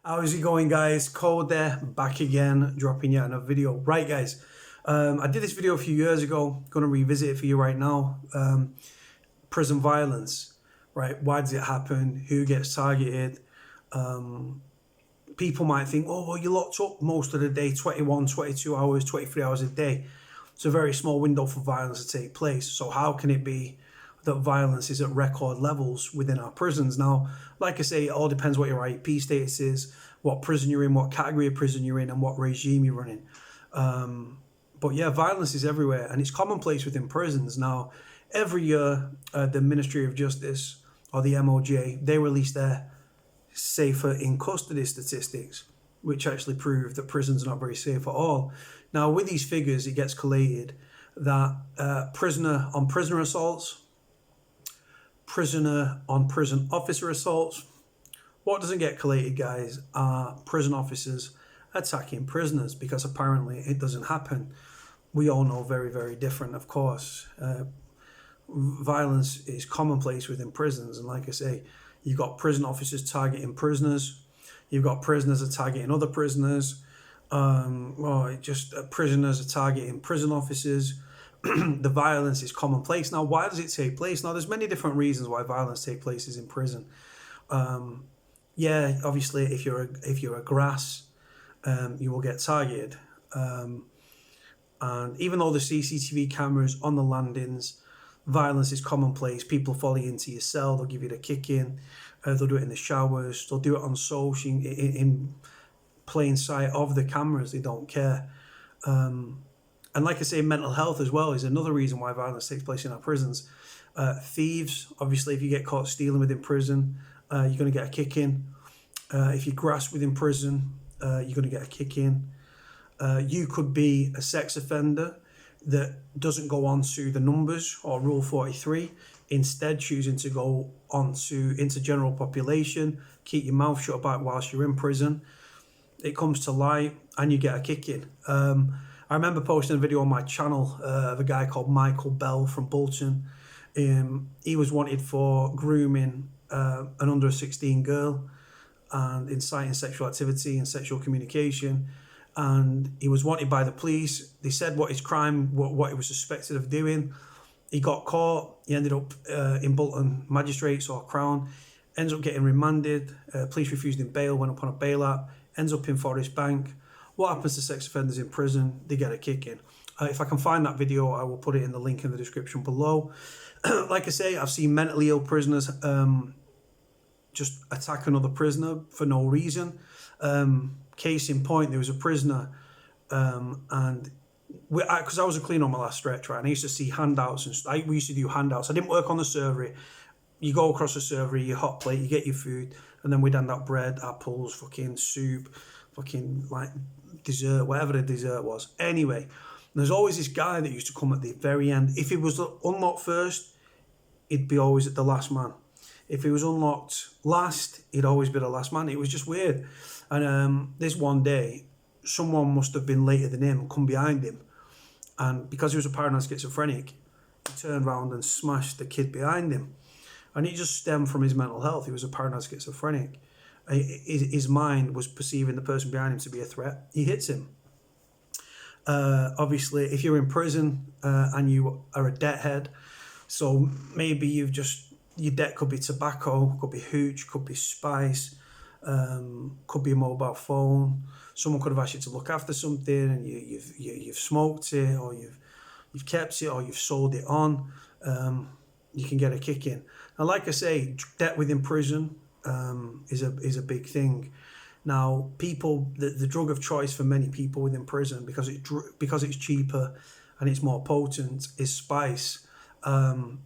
How's it going, guys? Code there, back again, dropping yet another video. Right, guys, I did this video a few years ago. Going to revisit it for you right now. Prison violence, right? Why does it happen? Who gets targeted? People might think, oh, well, you're locked up most of the day, 21, 22 hours, 23 hours a day. It's a very small window for violence to take place. So how can it be that violence is at record levels within our prisons? Now, like I say, it all depends what your IEP status is, what prison you're in, what category of prison you're in, and what regime you're running. But yeah, violence is everywhere, and it's commonplace within prisons. Now, every year, the Ministry of Justice, or the MOJ, they release their safer in custody statistics, which actually prove that prisons are not very safe at all. Now, with these figures, it gets collated that prisoner on prisoner assaults, prisoner on prison officer assaults. What doesn't get collated, guys, are prison officers attacking prisoners, because apparently it doesn't happen. We all know very, very different, of course. Violence is commonplace within prisons, and like I say, you've got prison officers targeting prisoners, you've got prisoners are targeting other prisoners, prisoners are targeting prison officers. The violence is commonplace. Now, why does it take place? Now, there's many different reasons why violence takes place in prison. Yeah, obviously, if you're a grass, you will get targeted. And even though the CCTV cameras on the landings, violence is commonplace. People follow you into your cell. They'll give you the kick in. They'll do it in the showers. They'll do it on social, in plain sight of the cameras. They don't care. And like I say, mental health as well is another reason why violence takes place in our prisons. Thieves, obviously, if you get caught stealing within prison, you're going to get a kick in. If you grass within prison, you're going to get a kick in. You could be a sex offender that doesn't go on to the numbers or Rule 43, instead choosing to go into general population, keep your mouth shut about whilst you're in prison. It comes to light and you get a kick in. I remember posting a video on my channel of a guy called Michael Bell from Bolton. He was wanted for grooming an under 16 girl and inciting sexual activity and sexual communication. And he was wanted by the police. They said what his crime, what he was suspected of doing. He got caught. He ended up in Bolton Magistrates or Crown. Ends up getting remanded. Police refused him bail, went up on a bail app. Ends up in Forest Bank. What happens to sex offenders in prison? They get a kick in. If I can find that video, I will put it in the link in the description below. Like I say, I've seen mentally ill prisoners just attack another prisoner for no reason. Case in point, there was a prisoner, and because I was a cleaner on my last stretch, right, and I used to see handouts, and we used to do handouts. I didn't work on the servery. You go across the servery, you hot plate, you get your food, and then we'd hand out bread, apples, fucking soup, fucking like dessert, whatever the dessert was. Anyway, there's always this guy that used to come at the very end. If he was unlocked first, he'd be always at the last man. If he was unlocked last, he'd always be the last man. It was just weird. And this one day, someone must have been later than him and come behind him. And because he was a paranoid schizophrenic, he turned around and smashed the kid behind him. And it just stemmed from his mental health. He was a paranoid schizophrenic. His mind was perceiving the person behind him to be a threat. He hits him. Obviously, if you're in prison and you are a debt head, so maybe your debt could be tobacco, could be hooch, could be spice, could be a mobile phone. Someone could have asked you to look after something, and you've smoked it, or you've kept it, or you've sold it on. You can get a kick in. And like I say, debt within prison is a big thing. Now, the drug of choice for many people within prison, because it's cheaper and it's more potent, is spice, and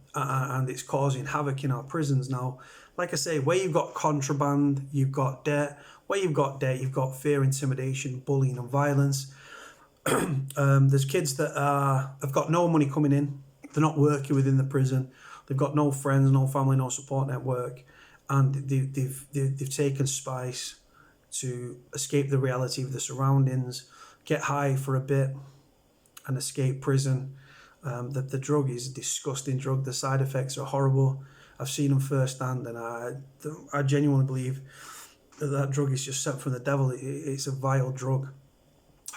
it's causing havoc in our prisons. Now, like I say, where you've got contraband, you've got debt. Where you've got debt, you've got fear, intimidation, bullying, and violence. There's kids that have got no money coming in. They're not working within the prison. They've got no friends, no family, no support network, and they've taken spice to escape the reality of the surroundings, get high for a bit, and escape prison. The drug is a disgusting drug. The side effects are horrible. I've seen them firsthand, and I genuinely believe that drug is just sent from the devil. It's a vile drug,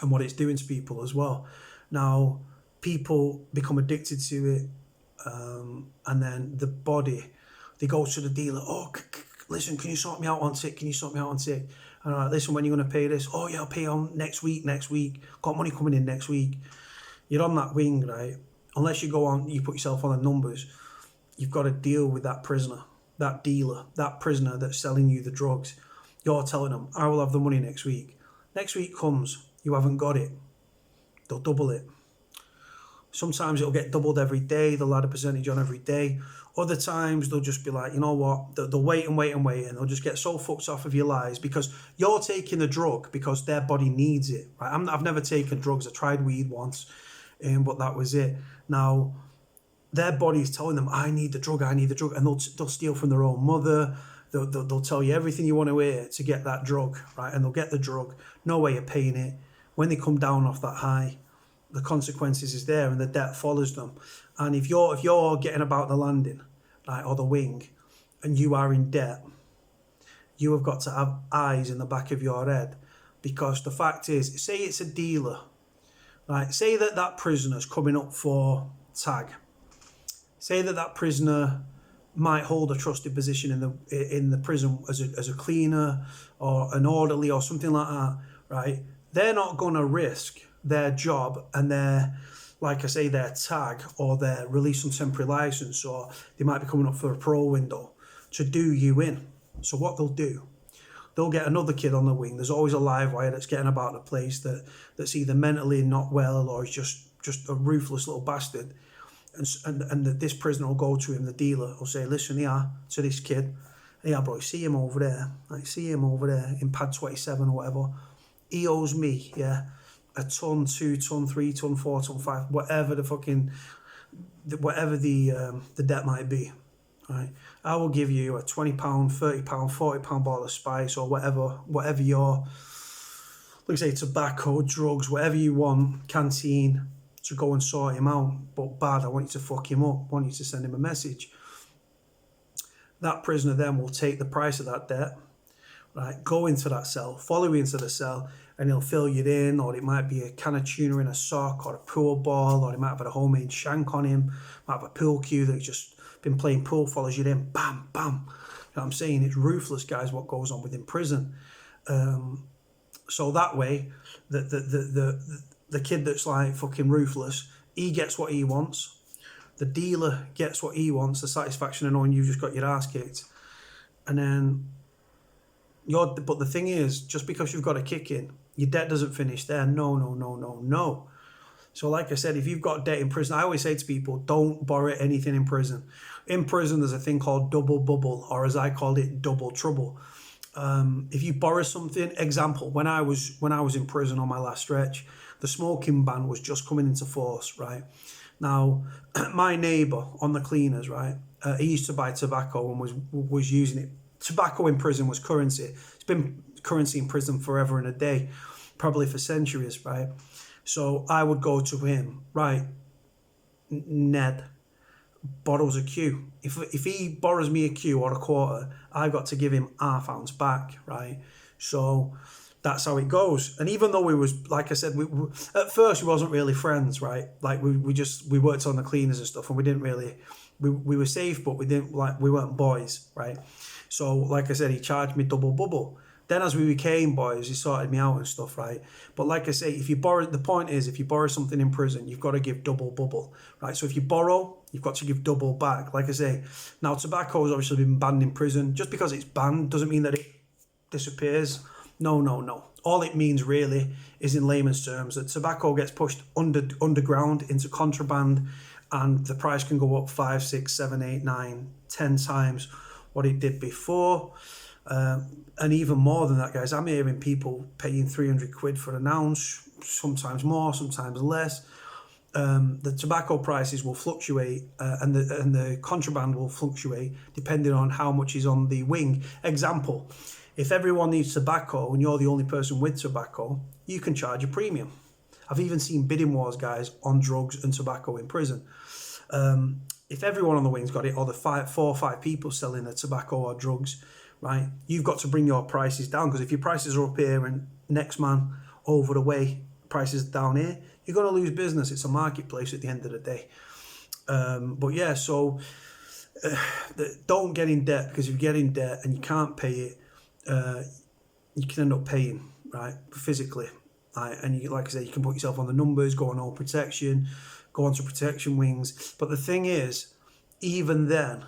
and what it's doing to people as well. Now, people become addicted to it, and then the body, they go to the dealer. Oh, listen, can you sort me out on tick? Can you sort me out on tick? And listen, when are you going to pay this? Oh yeah, I'll pay on next week. Got money coming in next week. You're on that wing, right? Unless you go on, you put yourself on the numbers. You've got to deal with that prisoner, that dealer, that prisoner that's selling you the drugs. You're telling them, I will have the money next week. Next week comes, you haven't got it. They'll double it. Sometimes it'll get doubled every day. They'll add a percentage on every day. Other times they'll just be like, you know what? They'll wait and wait and wait, and they'll just get so fucked off of your lies because you're taking the drug because their body needs it. Right? I've never taken drugs. I tried weed once, but that was it. Now, their body's telling them, I need the drug, and they'll steal from their own mother. They'll tell you everything you want to hear to get that drug, right? And they'll get the drug. No way of paying it. When they come down off that high, the consequences is there, and the debt follows them. And if you're getting about the landing, right, or the wing, and you are in debt, you have got to have eyes in the back of your head, because the fact is, say it's a dealer, right? Say that prisoner's coming up for tag. Say that prisoner might hold a trusted position in the prison as a cleaner or an orderly or something like that, right? They're not going to risk their job and their, like I say, their tag or their release on temporary license, or they might be coming up for a parole window to do you in. So what they'll do, they'll get another kid on the wing. There's always a live wire that's getting about the place that's either mentally not well or is just a ruthless little bastard. And this prisoner will go to him, the dealer will say, listen, yeah, to this kid, yeah, bro, see him over there, in pad 27 or whatever. He owes me, yeah, a ton, 2 ton, 3 ton, 4 ton, 5, whatever the debt might be, right? I will give you a £20, £30, £40 bottle of spice or whatever your, like I say, tobacco, drugs, whatever you want, canteen, to go and sort him out. But bad, I want you to fuck him up, I want you to send him a message. That prisoner then will take the price of that debt, right, go into that cell, follow you into the cell, and he'll fill you in, or it might be a can of tuna in a sock, or a pool ball, or he might have a homemade shank on him, might have a pool cue that's just been playing pool, follows you in, bam, bam. You know what I'm saying? It's ruthless, guys, what goes on within prison. So that way, the kid that's like fucking ruthless, he gets what he wants. The dealer gets what he wants, the satisfaction of knowing you've just got your ass kicked. And then, but the thing is, just because you've got a kick in, your debt doesn't finish there. No. So like I said, if you've got debt in prison, I always say to people, don't borrow anything in prison. In prison, there's a thing called double bubble, or as I called it, double trouble. If you borrow something, example, when I was in prison on my last stretch, the smoking ban was just coming into force, right? Now, my neighbour on the cleaners, right, he used to buy tobacco and was using it. Tobacco in prison was currency. It's been currency in prison forever and a day, probably for centuries, right? So I would go to him, right, Ned borrows a Q. If he borrows me a Q or a quarter, I've got to give him ½ ounce back, right? So that's how it goes. And even though we was, like I said, we at first we wasn't really friends, right? Like we worked on the cleaners and stuff, and we didn't really, we were safe, but we weren't boys, right? So like I said, he charged me double bubble. Then as we became boys, he sorted me out and stuff, right? But like I say, the point is, if you borrow something in prison, you've got to give double bubble, right? So if you borrow, you've got to give double back. Like I say, now tobacco has obviously been banned in prison. Just because it's banned doesn't mean that it disappears. No. All it means really is, in layman's terms, that tobacco gets pushed underground into contraband, and the price can go up 5, 6, 7, 8, 9, 10 times what it did before. And even more than that, guys, I'm hearing people paying 300 quid for an ounce, sometimes more, sometimes less. The tobacco prices will fluctuate, and the contraband will fluctuate depending on how much is on the wing. Example, if everyone needs tobacco and you're the only person with tobacco, you can charge a premium. I've even seen bidding wars, guys, on drugs and tobacco in prison. If everyone on the wing's got it, or the 4 or 5 people selling the tobacco or drugs, right? You've got to bring your prices down, because if your prices are up here and next man over the way prices down here, you're going to lose business. It's a marketplace at the end of the day. But yeah, so don't get in debt, because if you get in debt and you can't pay it, you can end up paying, right, physically. Right? And you, like I say, you can put yourself on the numbers, go on all protection, go onto protection wings. But the thing is, even then,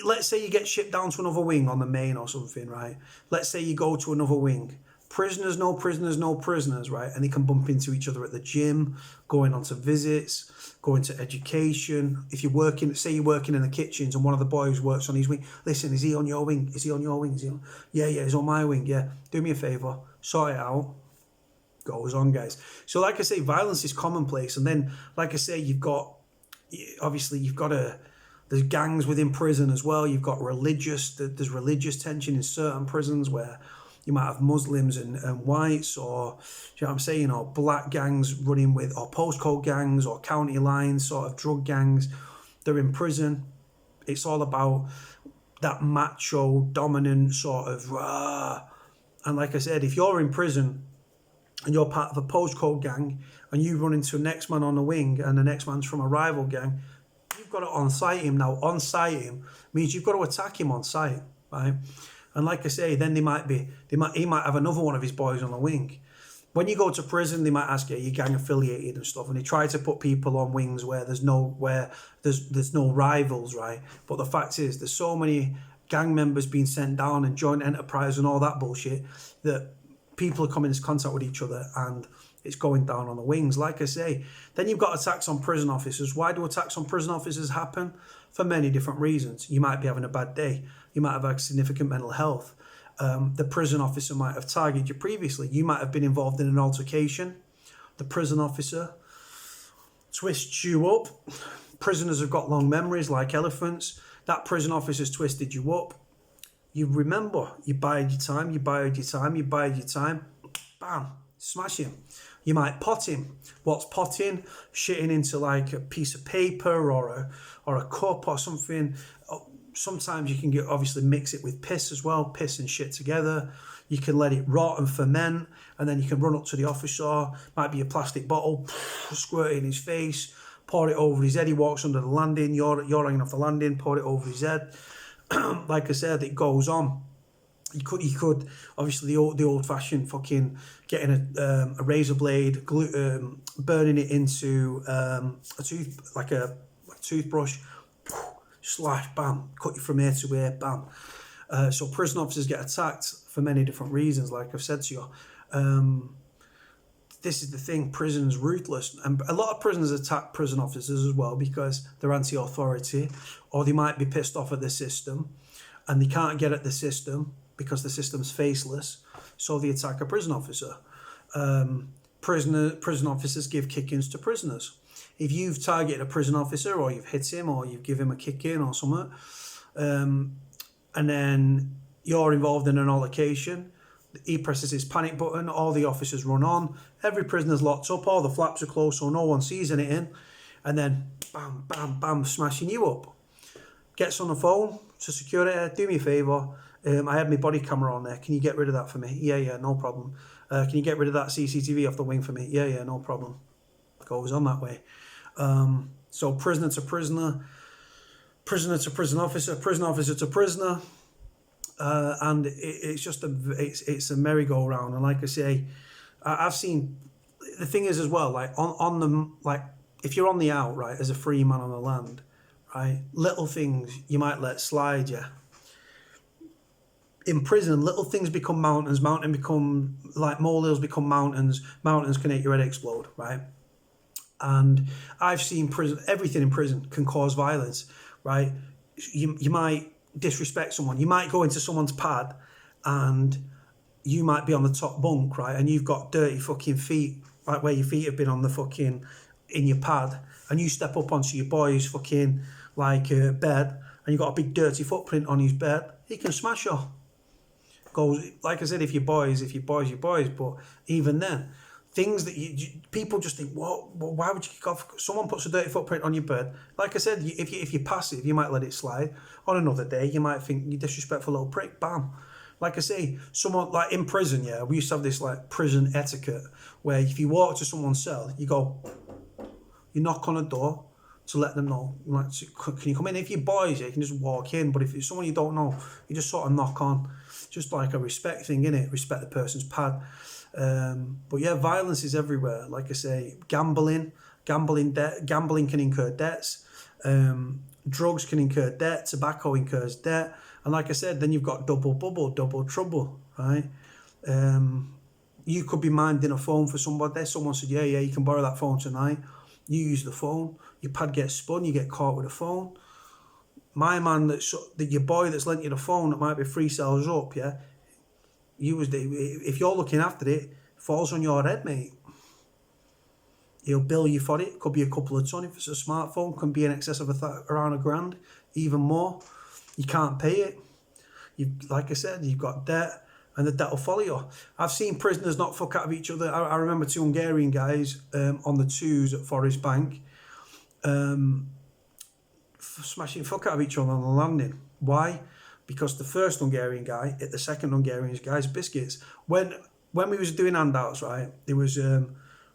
let's say you get shipped down to another wing on the main or something, right? Let's say you go to another wing. Prisoners, no prisoners, no prisoners, right? And they can bump into each other at the gym, going on to visits, going to education. If you're working, say you're working in the kitchens and one of the boys works on his wing. Listen, is he on your wing? Is he on your wing? Yeah, he's on my wing. Yeah, do me a favour, sort it out. Goes on, guys. So like I say, violence is commonplace. And then, like I say, you've got there's gangs within prison as well. You've got there's religious tension in certain prisons where you might have Muslims and whites, or, you know what I'm saying, or black gangs running with, or postcode gangs, or county lines sort of drug gangs. They're in prison. It's all about that macho, dominant sort of, and like I said, if you're in prison and you're part of a postcode gang and you run into the next man on the wing and the next man's from a rival gang, you've got to on-site him. Now, on-site him means you've got to attack him on site, right? And like I say, then he might have another one of his boys on the wing. When you go to prison, they might ask you, are you gang affiliated and stuff, and they try to put people on wings where there's no rivals, right? But the fact is, there's so many gang members being sent down and joint enterprise and all that bullshit that people are coming into contact with each other and it's going down on the wings. Like I say, then you've got attacks on prison officers. Why do attacks on prison officers happen? For many different reasons. You might be having a bad day. You might have had significant mental health. The prison officer might have targeted you previously. You might have been involved in an altercation. The prison officer twists you up. Prisoners have got long memories like elephants. That prison officer's twisted you up. You remember, you bided your time, bam, smash him. You might pot him. What's potting? Shitting into like a piece of paper or a cup or something. Sometimes you can obviously mix it with piss as well, piss and shit together. You can let it rot and ferment, and then you can run up to the officer. Might be a plastic bottle, squirt it in his face, pour it over his head. He walks under the landing. You're hanging off the landing. Pour it over his head. Like I said, it goes on. You could obviously the old fashioned fucking getting a razor blade, burning it into a toothbrush, slash, bam, cut you from ear to ear, bam. So prison officers get attacked for many different reasons, like I've said to you. This is the thing, prison's ruthless. And a lot of prisoners attack prison officers as well because they're anti-authority, or they might be pissed off at the system and they can't get at the system because the system's faceless, so they attack a prison officer. Prison officers give kick-ins to prisoners. If you've targeted a prison officer, or you've hit him, or you've given him a kick-in or something, and then you're involved in an altercation, he presses his panic button, all the officers run on, every prisoner's locked up, all the flaps are closed so no one sees anything, and then bam, bam, bam, smashing you up. Gets on the phone to security, do me a favour, I had my body camera on there, can you get rid of that for me? Yeah, no problem. Can you get rid of that CCTV off the wing for me? Yeah, no problem. Goes on that way. So prisoner to prisoner, prisoner to prison officer to prisoner, and it's just it's a merry-go-round. And like I say, I've seen, the thing is as well, like on the, like if you're on the out, right, as a free man on the land, right, little things you might let slide, yeah. In prison, little things become mountains, mountains become like molehills become mountains, mountains can make your head explode, right? And I've seen prison, everything in prison can cause violence, right? You might disrespect someone. You might go into someone's pad and you might be on the top bunk, right? And you've got dirty fucking feet, like where your feet have been on the fucking, in your pad. And you step up onto your boy's fucking, like, bed, and you've got a big dirty footprint on his bed. He can smash you. Goes, like I said, if you're boys, but even then, things that people just think, well, why would you kick off? Someone puts a dirty footprint on your bed. Like I said, if you're passive, you might let it slide. On another day, you might think you disrespectful little prick. Bam. Like I say, someone like in prison, yeah, we used to have this like prison etiquette where if you walk to someone's cell, you knock on a door to let them know, like, can you come in? If you're boys, you can just walk in. But if it's someone you don't know, you just sort of knock on. Just like a respect thing, innit? Respect the person's pad. But yeah, violence is everywhere. Like I say, gambling can incur debts. Drugs can incur debt. Tobacco incurs debt. And like I said, then you've got double bubble, double trouble, right? You could be minding a phone for somebody. Someone said, yeah, you can borrow that phone tonight. You use the phone. Your pad gets spun. You get caught with a phone. My man, your boy that's lent you the phone that might be 3 cells up, yeah? If you're looking after it, it falls on your head, mate. He'll bill you for it. Could be a couple of ton. If it's a smartphone, can be in excess of around $1,000, even more. You can't pay it. Like I said, you've got debt, and the debt will follow you. I've seen prisoners not fuck out of each other. I remember 2 Hungarian guys on the twos at Forest Bank smashing fuck out of each other on the landing. Why? Because the first Hungarian guy hit the second Hungarian guy's biscuits. When we was doing handouts, right, there was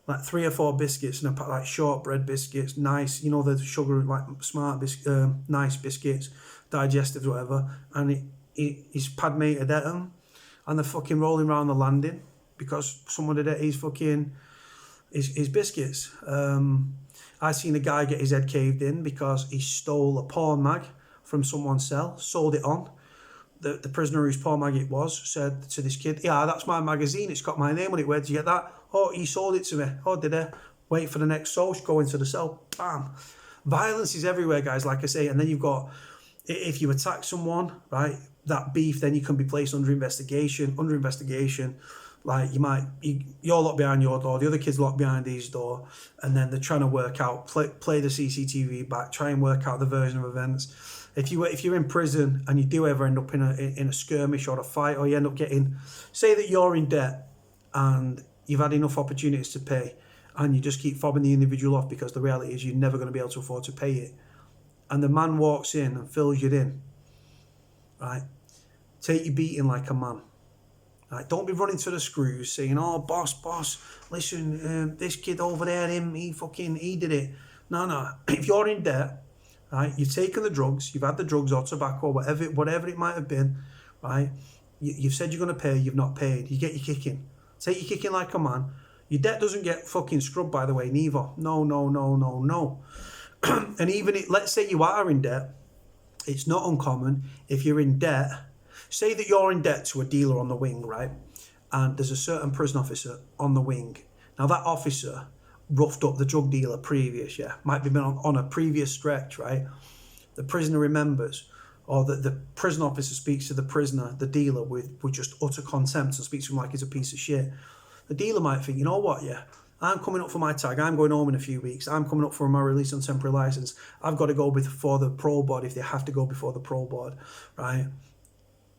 like 3 or 4 biscuits and a pack, like shortbread biscuits, nice, you know, the sugar, like smart nice biscuits, digestives, whatever, and his pad mate had ate them, and they're fucking rolling around the landing because someone had ate his biscuits. I seen a guy get his head caved in because he stole a porn mag from someone's cell, sold it on. The prisoner whose porn mag it was said to this kid, yeah, that's my magazine, it's got my name on it, where'd you get that? Oh, he sold it to me. Oh, did I? Wait for the next source, go into the cell, bam. Violence is everywhere, guys, like I say, and then you've got, if you attack someone, right, that beef, then you can be placed under investigation. Like you're locked behind your door, the other kid's locked behind his door, and then they're trying to work out, play the CCTV back, try and work out the version of events. If you're in prison and you do ever end up in a skirmish or a fight, or you end up say that you're in debt and you've had enough opportunities to pay, and you just keep fobbing the individual off because the reality is you're never going to be able to afford to pay it, and the man walks in and fills you in, right? Take your beating like a man. Right, don't be running to the screws saying, oh, boss, listen, this kid over there, he did it. No. If you're in debt, right, you've taken the drugs, you've had the drugs or tobacco, whatever it might have been, right, you've said you're going to pay, you've not paid, you get your kicking. Take your kicking like a man. Your debt doesn't get fucking scrubbed, by the way, neither. No. And even let's say you are in debt, it's not uncommon if you're in debt. Say that you're in debt to a dealer on the wing, right? And there's a certain prison officer on the wing. Now that officer roughed up the drug dealer previous, yeah? Might be been on a previous stretch, right? The prisoner remembers, or the prison officer speaks to the prisoner, the dealer, with just utter contempt and speaks to him like he's a piece of shit. The dealer might think, you know what, yeah? I'm coming up for my tag. I'm going home in a few weeks. I'm coming up for my release on temporary license. I've got to go before the pro board if they have to go before the pro board, right?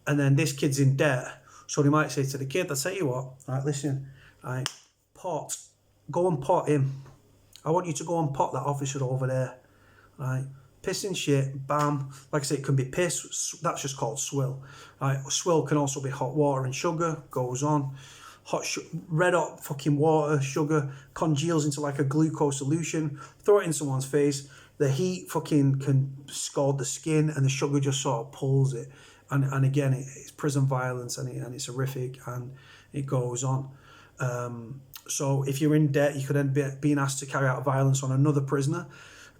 And then this kid's in debt. So they might say to the kid, I'll tell you what, right, listen, right, go and pot him. I want you to go and pot that officer over there, right? Piss and shit, bam. Like I say, it can be piss, that's just called swill. Right? Swill can also be hot water and sugar, goes on. Red hot fucking water, sugar, congeals into like a glucose solution, throw it in someone's face, the heat fucking can scald the skin and the sugar just sort of pulls it. And again, it's prison violence and it's horrific and it goes on. So if you're in debt, you could end up being asked to carry out violence on another prisoner.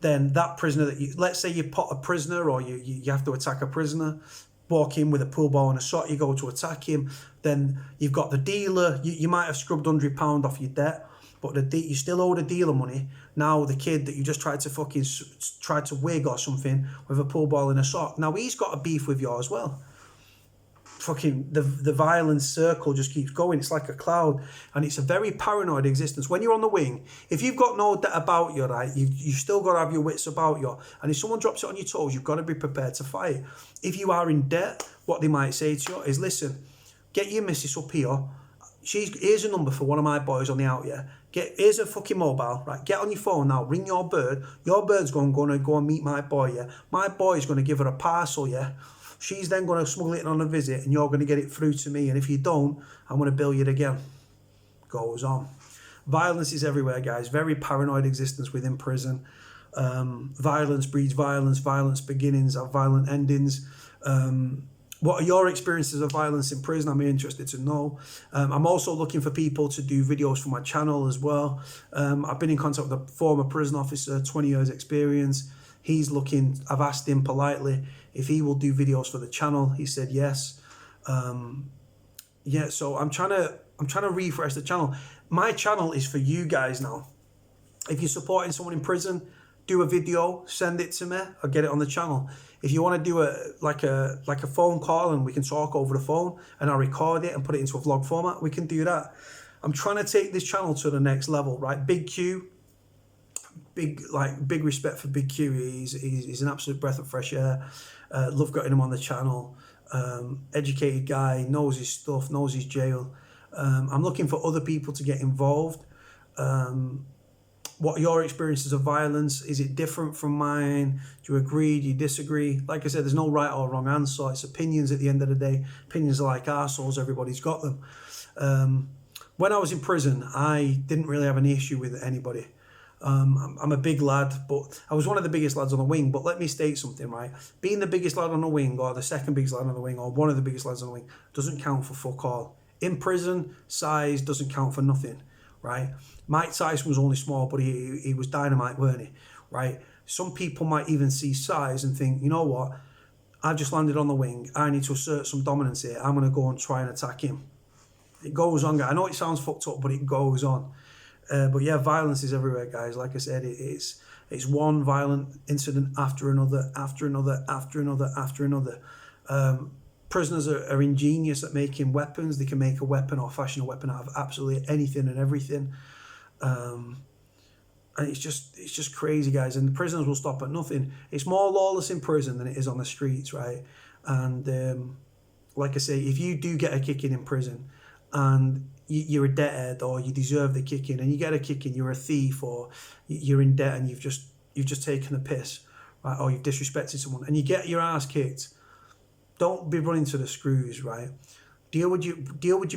Then that prisoner let's say you pot a prisoner or you have to attack a prisoner, walk in with a pool ball and a shot, you go to attack him, then you've got the dealer, you might have scrubbed £100 off your debt, but you still owe the dealer money. Now the kid that you just tried to wig or something with a pool ball and a sock, now he's got a beef with you as well. Fucking the violence circle just keeps going. It's like a cloud, and it's a very paranoid existence. When you're on the wing, if you've got no debt about you, right, you still got to have your wits about you, and if someone drops it on your toes, you've got to be prepared to fight. If you are in debt, what they might say to you is, listen, get your missus up here, here's a number for one of my boys on the out, yeah. Here's a fucking mobile, right? Get on your phone now, ring your bird. Your bird's going to go and meet my boy, yeah. My boy's going to give her a parcel, yeah. She's then going to smuggle it on a visit, and you're going to get it through to me. And if you don't, I'm going to bill you again. Goes on. Violence is everywhere, guys. Very paranoid existence within prison. Violence breeds violence. Violence beginnings have violent endings. What are your experiences of violence in prison? I'm interested to know. I'm also looking for people to do videos for my channel as well. I've been in contact with a former prison officer, 20 years experience. He's looking, I've asked him politely if he will do videos for the channel. He said yes. Yeah, so I'm trying to refresh the channel. My channel is for you guys now. If you're supporting someone in prison, do a video, send it to me, I'll get it on the channel. If you want to do a phone call and we can talk over the phone and I'll record it and put it into a vlog format, we can do that. I'm trying to take this channel to the next level, right? Big Q, big respect for Big Q. He's an absolute breath of fresh air. Love getting him on the channel. Educated guy, knows his stuff, knows his jail. I'm looking for other people to get involved. What are your experiences of violence? Is it different from mine? Do you agree? Do you disagree? Like I said, there's no right or wrong answer. It's opinions at the end of the day. Opinions are like arseholes. Everybody's got them. When I was in prison, I didn't really have any issue with anybody. I'm a big lad, but I was one of the biggest lads on the wing. But let me state something, right? Being the biggest lad on the wing, or the second biggest lad on the wing, or one of the biggest lads on the wing, doesn't count for fuck all. In prison, size doesn't count for nothing, right? Mike Tyson was only small, but he was dynamite, weren't he? Right? Some people might even see size and think, you know what? I've just landed on the wing. I need to assert some dominance here. I'm going to go and try and attack him. It goes on, guys. I know it sounds fucked up, but it goes on. But yeah, violence is everywhere, guys. Like I said, it's one violent incident after another, after another, after another, after another. Prisoners are ingenious at making weapons. They can make a weapon or fashion a weapon out of absolutely anything and everything. And it's just crazy, guys. And the prisoners will stop at nothing. It's more lawless in prison than it is on the streets, right? And like I say, if you do get a kicking in prison and you're a debthead or you deserve the kicking and you get a kicking, you're a thief or you're in debt and you've just taken a piss, right? Or you've disrespected someone and you get your ass kicked, don't be running to the screws, right? Deal with your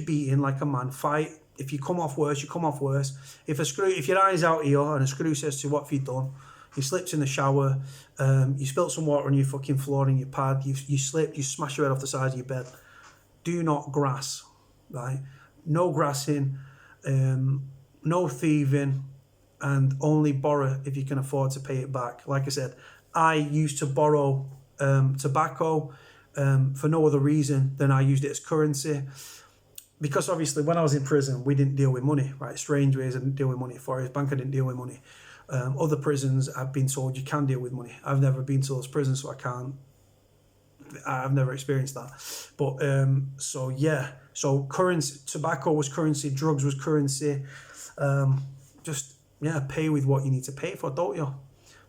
beating like a man. Fight. If you come off worse, you come off worse. If your eye's out here and a screw says to you, what have you done? You slipped in the shower, you spilt some water on your fucking floor in your pad, you slipped, you smash your head off the side of your bed. Do not grass, right? No grassing, no thieving, and only borrow if you can afford to pay it back. Like I said, I used to borrow tobacco for no other reason than I used it as currency. Because obviously when I was in prison, we didn't deal with money, right? Strangeways didn't deal with money. Forest Bank didn't deal with money. Other prisons, I've been told you can deal with money. I've never been to those prisons, so I've never experienced that. But so yeah, so currency, tobacco was currency, drugs was currency. Just pay with what you need to pay for, don't you?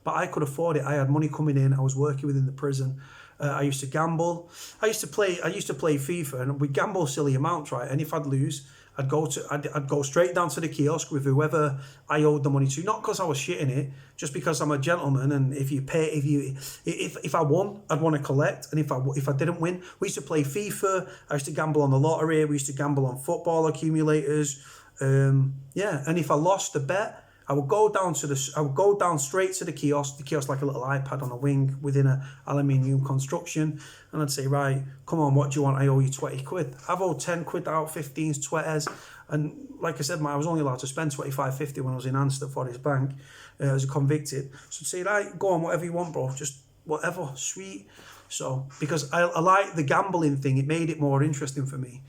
But I could afford it. I had money coming in. I was working within the prison. I used to gamble. I used to play FIFA, and we'd gamble silly amounts, right? And if I'd lose, I'd go straight down to the kiosk with whoever I owed the money to. Not because I was shitting it, just because I'm a gentleman. And if I won, I'd want to collect. And if I didn't win, we used to play FIFA. I used to gamble on the lottery. We used to gamble on football accumulators. And if I lost the bet, I would go down straight to the kiosk like a little iPad on a wing within an aluminium construction, and I'd say, right, come on, what do you want? I owe you 20 quid. I've owed 10 quid out, 15s, 20s, and like I said, I was only allowed to spend 25.50 when I was in Anstey Forest Bank as a convicted. So I'd say, right, go on, whatever you want, bro, just whatever, sweet. So, because I like the gambling thing, it made it more interesting for me.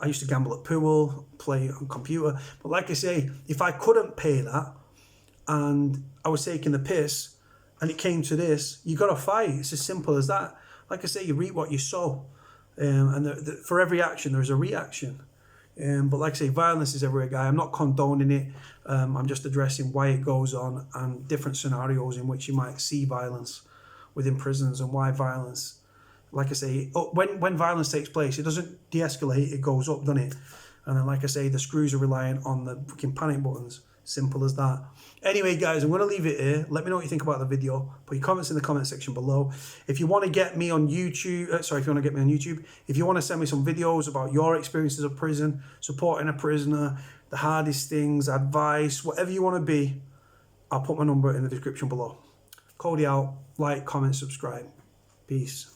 I used to gamble at pool, play on computer. But like I say, if I couldn't pay that and I was taking the piss and it came to this, you got to fight. It's as simple as that. Like I say, you reap what you sow. And for every action, there's a reaction. But like I say, violence is everywhere, guy. I'm not condoning it. I'm just addressing why it goes on and different scenarios in which you might see violence within prisons and why violence like I say, when violence takes place, it doesn't de-escalate, it goes up, doesn't it? And then, like I say, the screws are reliant on the fucking panic buttons. Simple as that. Anyway, guys, I'm going to leave it here. Let me know what you think about the video. Put your comments in the comment section below. If you want to get me on YouTube, if you want to send me some videos about your experiences of prison, supporting a prisoner, the hardest things, advice, whatever you want to be, I'll put my number in the description below. Cody out. Like, comment, subscribe. Peace.